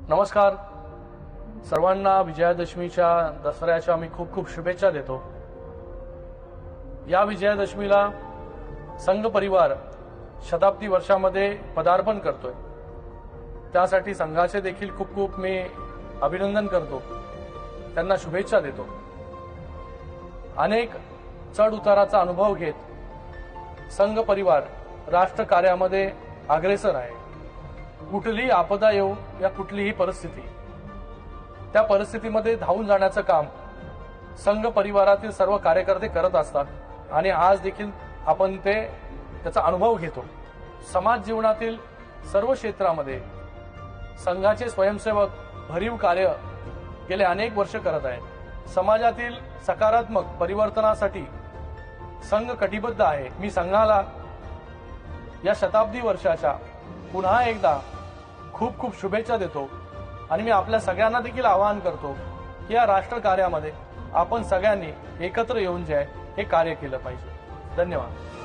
नमस्कार सर्वांना विजयादशमीच्या दसऱ्याच्या मी खूप खूप शुभेच्छा देतो। या विजयादशमीला संघ परिवार शताब्दी वर्षामध्ये पदार्पण करतोय, त्यासाठी संघाचे देखील खूप खूप मी अभिनंदन करतो, त्यांना शुभेच्छा देतो। अनेक चढ उताराचा अनुभव घेत संघ परिवार राष्ट्र कार्यामध्ये अग्रेसर आहे। कुठलीही आपदा येऊ या कुठलीही परिस्थिती, त्या परिस्थितीमध्ये धावून जाण्याचं काम संघ परिवारातील सर्व कार्यकर्ते करत असतात आणि आज देखील आपण त्याचा अनुभव घेतो। समाज जीवनातील सर्व क्षेत्रामध्ये संघाचे स्वयंसेवक भरीव कार्य गेले अनेक वर्ष करत आहेत। समाजातील सकारात्मक परिवर्तनासाठी संघ कटिबद्ध आहे। मी संघाला या शताब्दी वर्षाच्या पुन्हा एकदा खूप खूप शुभेच्छा देतो आणि मी आपल्या सगळ्यांना देखील आवाहन करतो की या राष्ट्र कार्यामध्ये आपण सगळ्यांनी एकत्र येऊन जे हे कार्य केलं पाहिजे। धन्यवाद।